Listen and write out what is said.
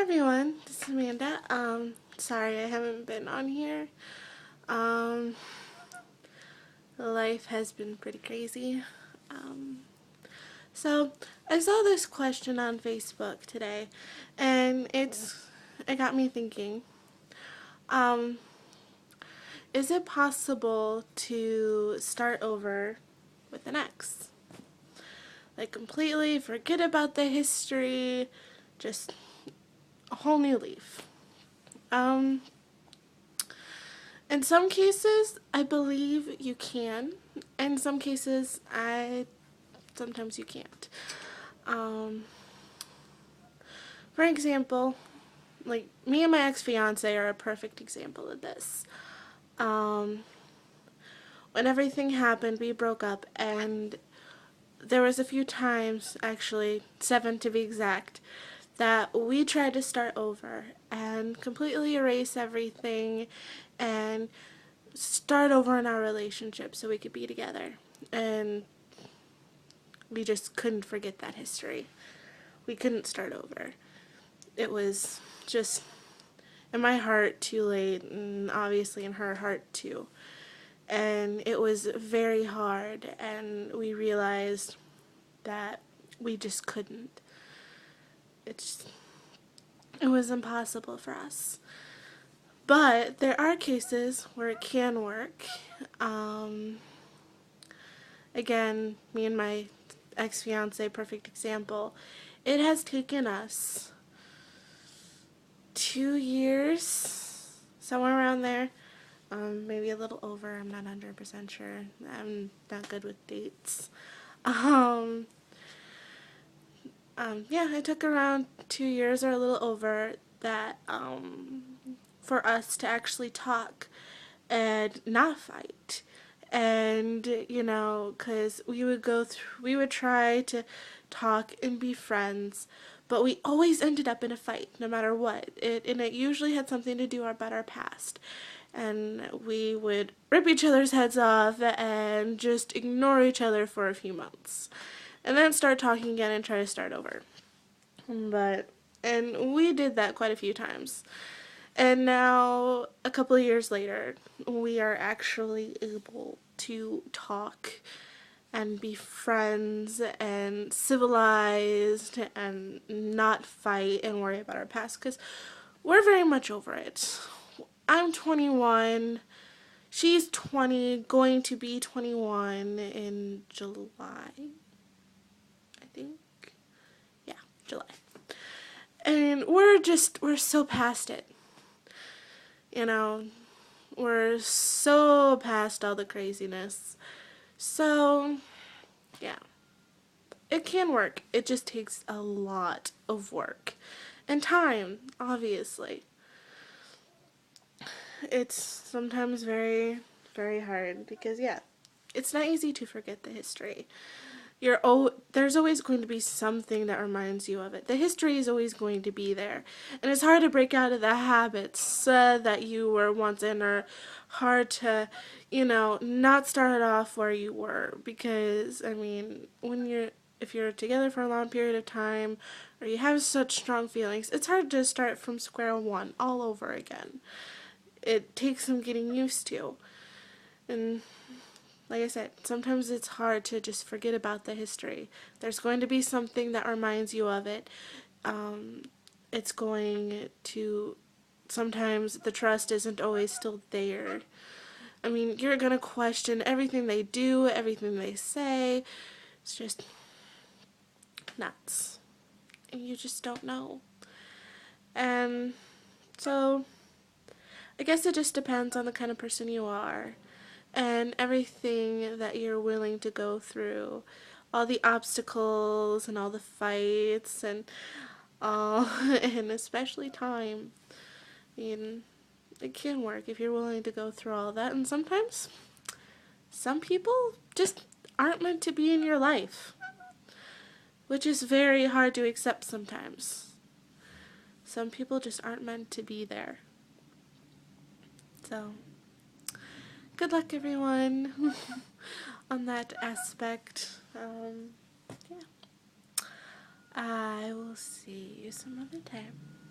Everyone, this is Amanda. Sorry I haven't been on here. Um, Life has been pretty crazy. Um, so I saw this question on Facebook today, and it got me thinking. Um, is it possible to start over with an ex? Like completely forget about the history, just a whole new leaf. Um, In some cases, I believe you can. In some cases, sometimes you can't. Um, for example, like me and my ex-fiance are a perfect example of this. Um, when everything happened, we broke up, and there was a few times, actually 7 to be exact, that we tried to start over and completely erase everything and start over in our relationship so we could be together. And we just couldn't forget that history. We couldn't start over. It was just in my heart too late, and obviously in her heart too. And it was very hard, and we realized that we just couldn't. It was impossible for us. But there are cases where it can work. Again, me and my ex-fiance, perfect example. It has taken us 2 years, somewhere around there, maybe a little over. I'm not 100% sure. I'm not good with dates. Um, yeah, it took around 2 years or a little over that for us to actually talk and not fight. And, because we would try to talk and be friends, but we always ended up in a fight, no matter what. And it usually had something to do about our past. And we would rip each other's heads off and just ignore each other for a few months. And then start talking again and try to start over. And we did that quite a few times. And now, a couple of years later, we are actually able to talk and be friends and civilized and not fight and worry about our past, because we're very much over it. I'm 21. She's 20, going to be 21 in July, I think. Yeah, July. And we're so past it. We're so past all the craziness. So, yeah. It can work. It just takes a lot of work. And time, obviously. It's sometimes very, very hard because, yeah, it's not easy to forget the history. There's always going to be something that reminds you of it. The history is always going to be there. And it's hard to break out of the habits that you were once in, or hard to, not start off where you were. Because, if you're together for a long period of time, or you have such strong feelings, it's hard to start from square one all over again. It takes some getting used to. And like I said, sometimes it's hard to just forget about the history. There's going to be something that reminds you of it. It's going to, sometimes the trust isn't always still there. You're going to question everything they do, everything they say. It's just nuts. And you just don't know. And so, I guess it just depends on the kind of person you are. And everything that you're willing to go through, all the obstacles and all the fights and all, and especially time. It can work if you're willing to go through all that. And sometimes, some people just aren't meant to be in your life, which is very hard to accept sometimes. Some people just aren't meant to be there. So, good luck, everyone, on that aspect. Yeah. I will see you some other time.